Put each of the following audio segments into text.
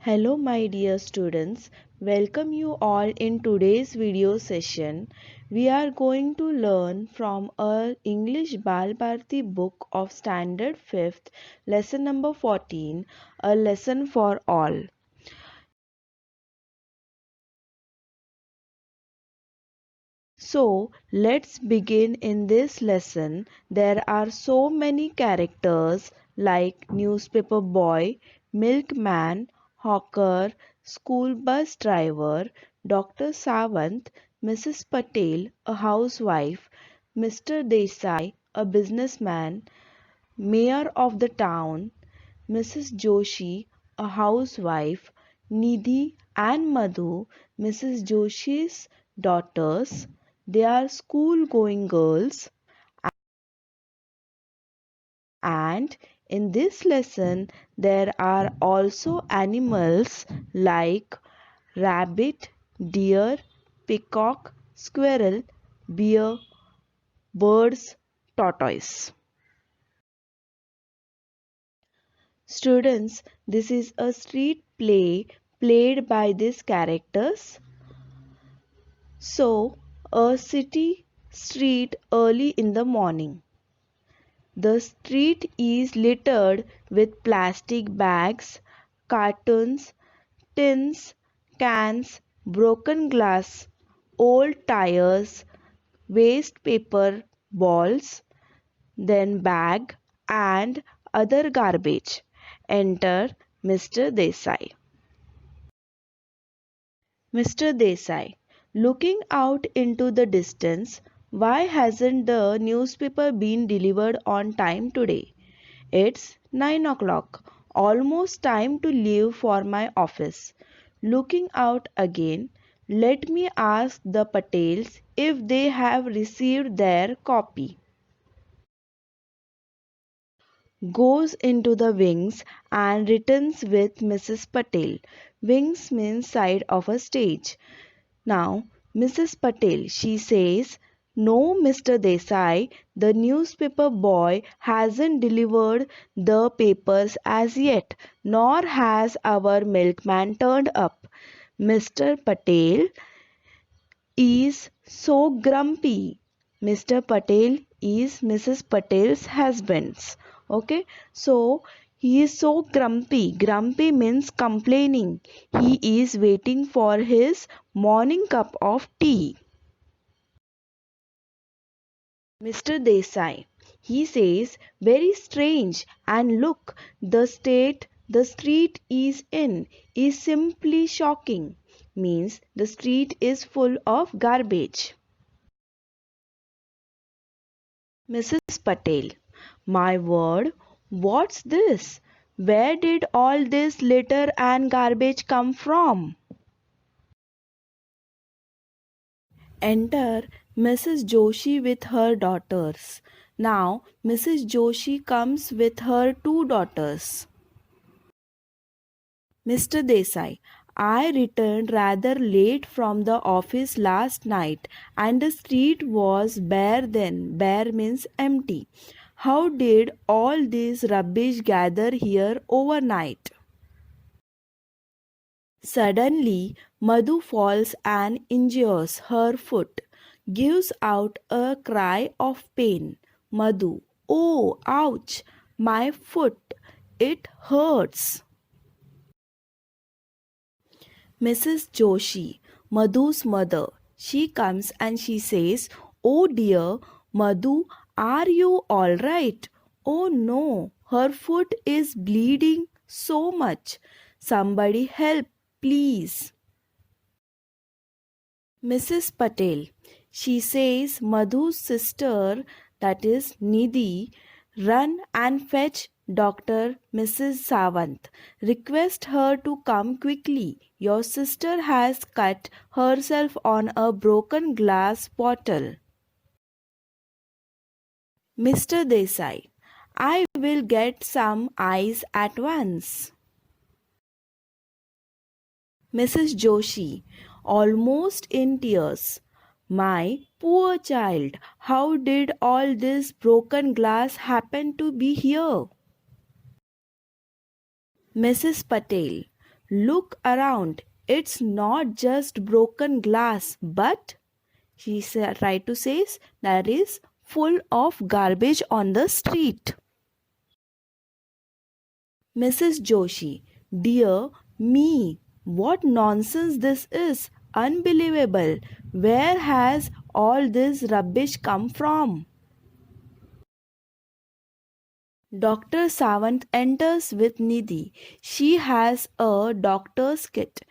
Hello my dear students, welcome you all in today's video session. We are going to learn from our English Bal Bharati book of Standard 5th, lesson number 14, a lesson for all. So, let's begin in this lesson. There are so many characters like newspaper boy, milkman, hawker, school bus driver, Dr. Sawant, Mrs. Patel, a housewife, Mr. Desai, a businessman, mayor of the town, Mrs. Joshi, a housewife, Nidhi and Madhu, Mrs. Joshi's daughters. They are school going girls, and in this lesson there are also animals like rabbit, deer, peacock, squirrel, bear, birds, tortoise. Students, this is a street play played by these characters. So, a city street early in the morning. The street is littered with plastic bags, cartons, tins, cans, broken glass, old tires, waste paper balls, then bag and other garbage. Enter Mr. Desai. Mr. Desai, looking out into the distance, why hasn't the newspaper been delivered on time today? It's 9 o'clock, almost time to leave for my office. Looking out again, let me ask the Patels if they have received their copy. Goes into the wings and returns with Mrs. Patel. Wings means side of a stage. Now, Mrs. Patel, she says, no, Mr. Desai, the newspaper boy hasn't delivered the papers as yet, nor has our milkman turned up. Mr. Patel is so grumpy. Mr. Patel is Mrs. Patel's husband. Okay, so he is so grumpy. Grumpy means complaining. He is waiting for his morning cup of tea. Mr. Desai, he says, very strange, and look, the street is in is simply shocking. Means the street is full of garbage. Mrs. Patel, my word, what's this? Where did all this litter and garbage come from? Enter Mrs. Joshi with her daughters. Now, Mrs. Joshi comes with her two daughters. Mr. Desai, I returned rather late from the office last night and the street was bare then. Bare means empty. How did all this rubbish gather here overnight? Suddenly, Madhu falls and injures her foot, gives out a cry of pain. Madhu, oh, ouch, my foot, it hurts. Mrs. Joshi, Madhu's mother, she comes and she says, oh dear, Madhu, are you all right? Oh no, her foot is bleeding so much. Somebody help, please. Mrs. Patel, she says Madhu's sister, that is Nidhi, run and fetch Dr. Mrs. Sawant. Request her to come quickly. Your sister has cut herself on a broken glass bottle. Mr. Desai, I will get some ice at once. Mrs. Joshi, almost in tears. My poor child, how did all this broken glass happen to be here? Mrs. Patel, Look around. It's not just broken glass, but tried to say that is full of garbage on the street. Mrs. Joshi, dear me, what nonsense this is! Unbelievable! Where has all this rubbish come from? Dr. Sawant enters with Nidhi. She has a doctor's kit.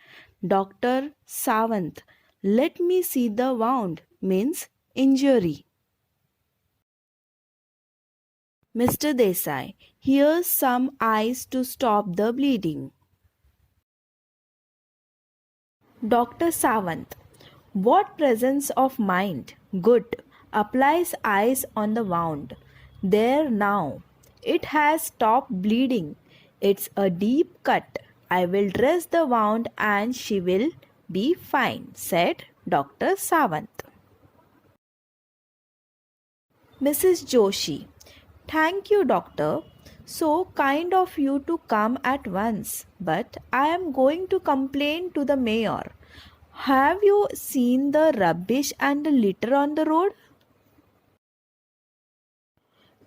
Dr. Sawant, let me see the wound, means injury. Mr. Desai, here's some ice to stop the bleeding. Dr. Sawant, what presence of mind! Good. Applies ice on the wound. There now. It has stopped bleeding. It's a deep cut. I will dress the wound and she will be fine, said Dr. Sawant. Mrs. Joshi, thank you, doctor. So kind of you to come at once. But I am going to complain to the mayor. Have you seen the rubbish and the litter on the road?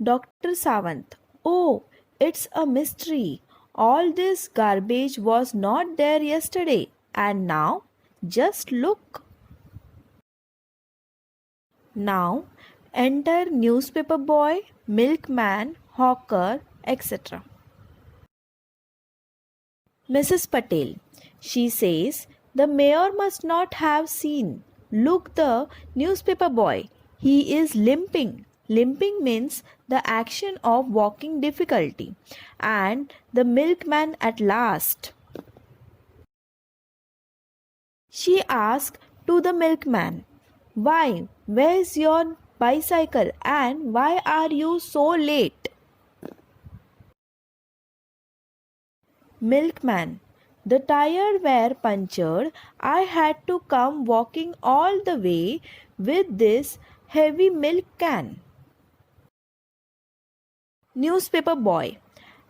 Dr. Sawant, oh, it's a mystery. All this garbage was not there yesterday, and now just look. Now enter newspaper boy, milkman, hawker, etc. Mrs. Patel, she says, the mayor must not have seen. Look, the newspaper boy. He is limping. Limping means the action of walking difficulty. And the milkman at last. She asked to the milkman, why, where's your bicycle and why are you so late? Milkman, the tires were punctured. I had to come walking all the way with this heavy milk can. Newspaper boy,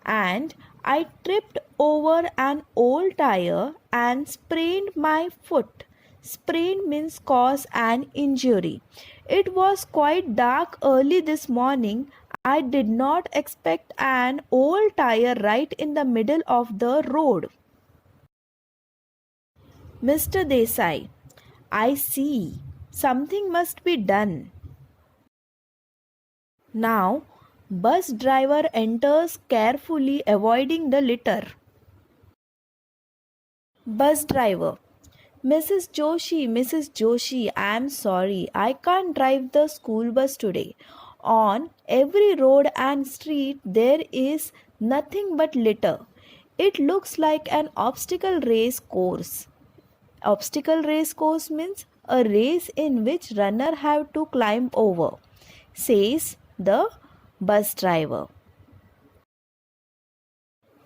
and I tripped over an old tire and sprained my foot. Sprain means cause an injury. It was quite dark early this morning. I did not expect an old tire right in the middle of the road. Mr. Desai, I see. Something must be done. Now, bus driver enters carefully, avoiding the litter. Bus driver, Mrs. Joshi, I am sorry. I can't drive the school bus today. On every road and street, there is nothing but litter. It looks like an obstacle race course. Obstacle race course means a race in which runner have to climb over, says the bus driver.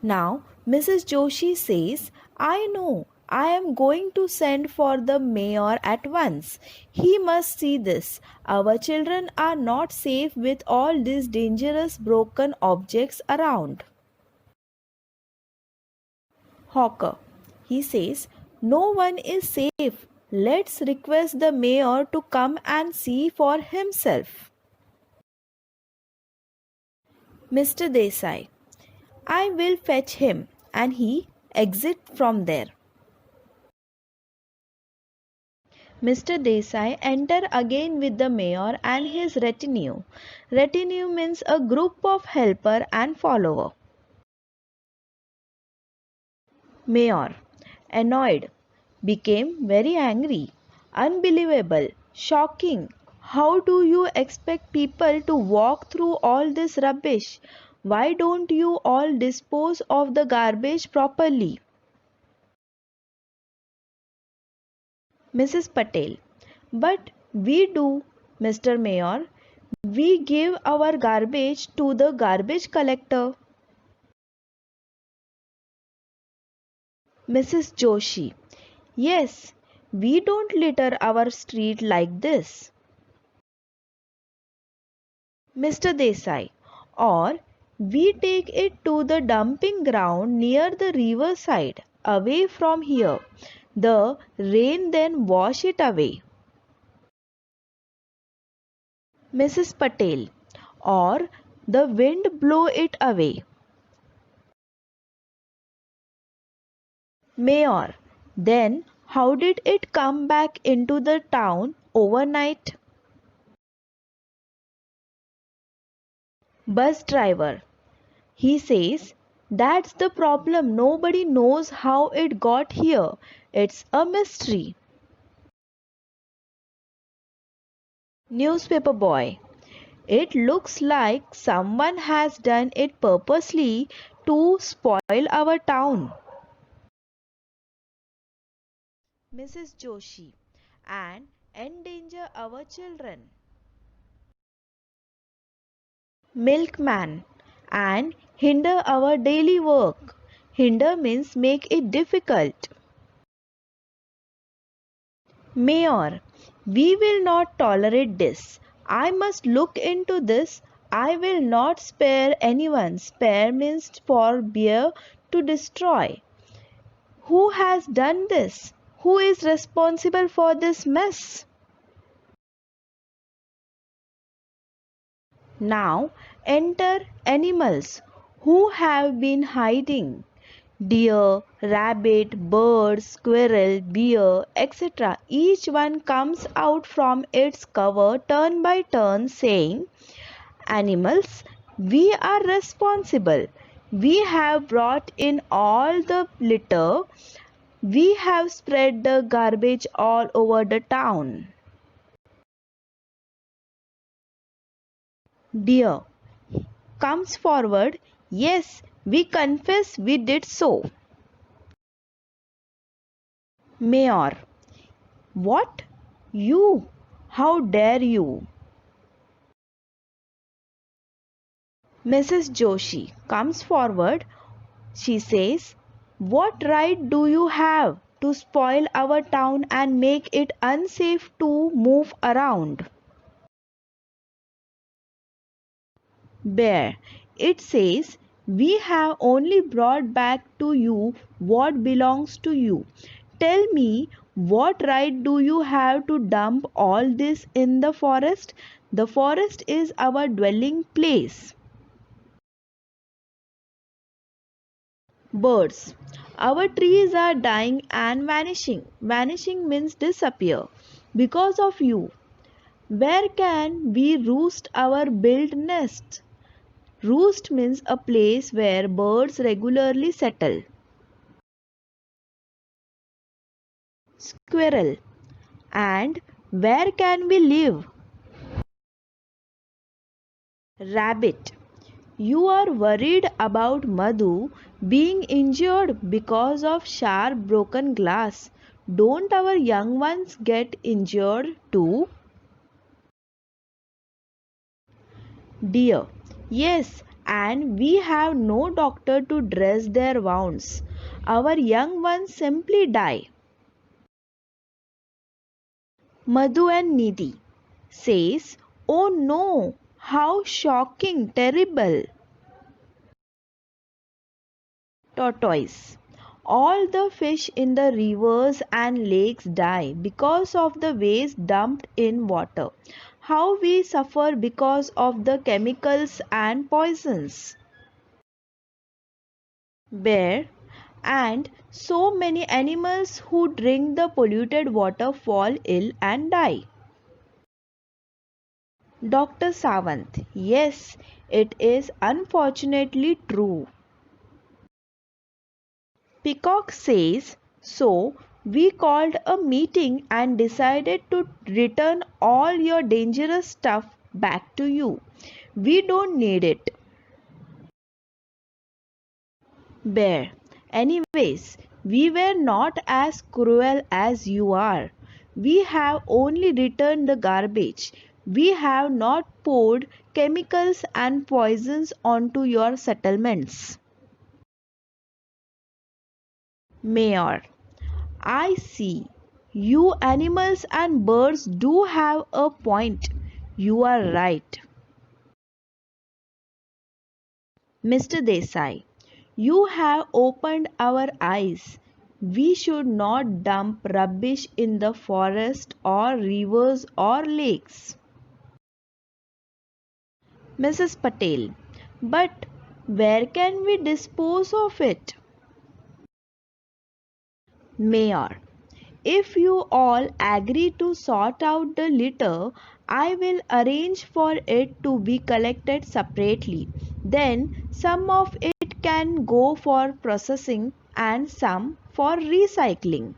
Now Mrs. Joshi says, I know. I am going to send for the mayor at once. He must see this. Our children are not safe with all these dangerous broken objects around. Hawker, he says, no one is safe. Let's request the mayor to come and see for himself. Mr. Desai, I will fetch him, and he exits from there. Mr. Desai enter again with the mayor and his retinue. Retinue means a group of helper and follower. Mayor, annoyed, became very angry. Unbelievable, shocking. How do you expect people to walk through all this rubbish? Why don't you all dispose of the garbage properly? Mrs. Patel, but we do, Mr. Mayor. We give our garbage to the garbage collector. Mrs. Joshi, yes, we don't litter our street like this. Mr. Desai, or we take it to the dumping ground near the river side. away from here. The rain then wash it away. Mrs. Patel. Or the wind blow it away. Mayor. Then how did it come back into the town overnight? Bus driver. He says, that's the problem. Nobody knows how it got here. It's a mystery. Newspaper boy. It looks like someone has done it purposely to spoil our town. Mrs. Joshi. And endanger our children. Milkman. And hinder our daily work. Hinder means make it difficult. Mayor, we will not tolerate this. I must look into this. I will not spare anyone. Spare means forbear to destroy. Who has done this? Who is responsible for this mess? Now enter animals who have been hiding. Deer, rabbit, bird, squirrel, bear, etc. Each one comes out from its cover turn by turn saying, animals, we are responsible. We have brought in all the litter. We have spread the garbage all over the town. Deer comes forward. Yes, we confess we did so. Mayor. What? You? How dare you? Mrs. Joshi comes forward. She says, what right do you have to spoil our town and make it unsafe to move around? Bear. It says, we have only brought back to you what belongs to you. Tell me, what right do you have to dump all this in the forest? The forest is our dwelling place. Birds. Our trees are dying and vanishing. Vanishing means disappear. Because of you. Where can we roost our built nest? Roost means a place where birds regularly settle. Squirrel. And where can we live? Rabbit. You are worried about Madhu being injured because of sharp broken glass. Don't our young ones get injured too? Dear. Yes, and we have no doctor to dress their wounds. Our young ones simply die. Madhu and Nidhi says, oh no, how shocking, terrible. Tortoise. All the fish in the rivers and lakes die because of the waste dumped in water. How we suffer because of the chemicals and poisons. Bear. And so many animals who drink the polluted water fall ill and die. Dr. Sawant. Yes, it is unfortunately true. Peacock says, so we called a meeting and decided to return all your dangerous stuff back to you. We don't need it. Bear. Anyways, we were not as cruel as you are. We have only returned the garbage. We have not poured chemicals and poisons onto your settlements. Mayor. I see. You animals and birds do have a point. You are right. Mr. Desai, you have opened our eyes. We should not dump rubbish in the forest or rivers or lakes. Mrs. Patel, but where can we dispose of it? Mayor, if you all agree to sort out the litter, I will arrange for it to be collected separately. Then some of it can go for processing and some for recycling.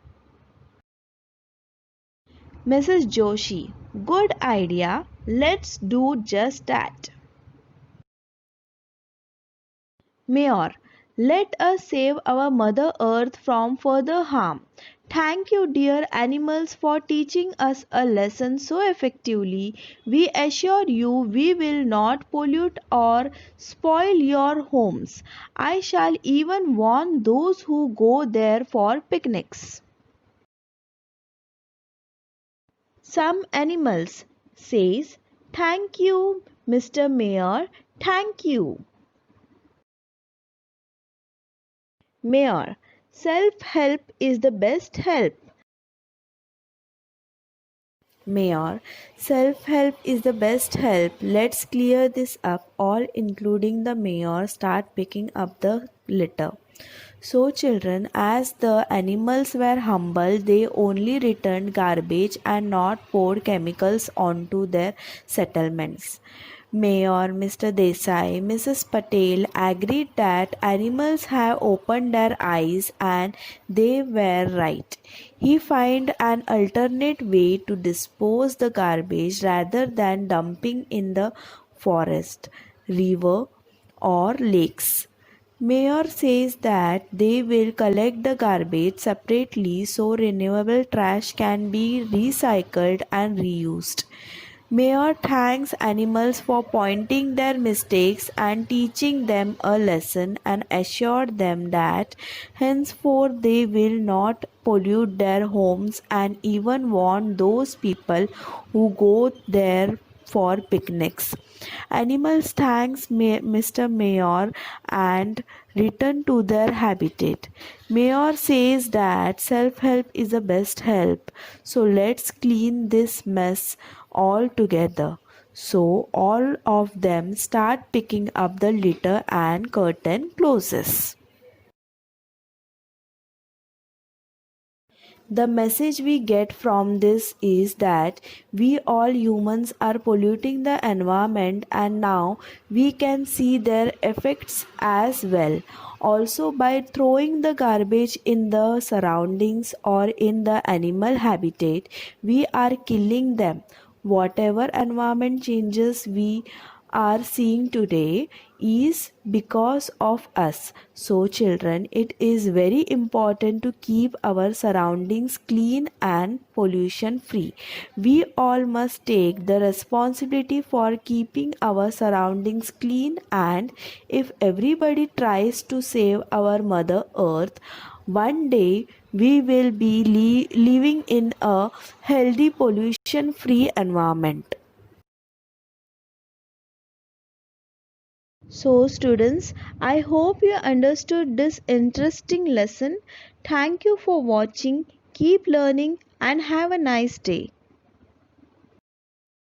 Mrs. Joshi, good idea. Let's do just that. Mayor, let us save our Mother Earth from further harm. Thank you, dear animals, for teaching us a lesson so effectively. We assure you we will not pollute or spoil your homes. I shall even warn those who go there for picnics. Some animals says, "Thank you, Mr. Mayor, thank you." Mayor, self-help is the best help. Mayor, self-help is the best help. Let's clear this up. All, including the mayor, start picking up the litter. So, children, as the animals were humble, they only returned garbage and not poured chemicals onto their settlements. Mayor Mr. Desai, Mrs. Patel agreed that animals have opened their eyes and they were right. He found an alternate way to dispose the garbage rather than dumping in the forest, river or lakes. Mayor says that they will collect the garbage separately so renewable trash can be recycled and reused. Mayor thanks animals for pointing their mistakes and teaching them a lesson and assured them that henceforth they will not pollute their homes and even warn those people who go there for picnics. Animals thanks Mr. Mayor and return to their habitat. Mayor says that self-help is the best help. So let's clean this mess all together. So all of them start picking up the litter and curtain closes. The message we get from this is that we all humans are polluting the environment and now we can see their effects as well. Also, by throwing the garbage in the surroundings or in the animal habitat, we are killing them. Whatever environment changes we are seeing today is because of us. So, children, it is very important to keep our surroundings clean and pollution free. We all must take the responsibility for keeping our surroundings clean, and if everybody tries to save our Mother Earth, one day we will be living in a healthy pollution free environment. So, students, I hope you understood this interesting lesson. Thank you for watching. Keep learning and have a nice day.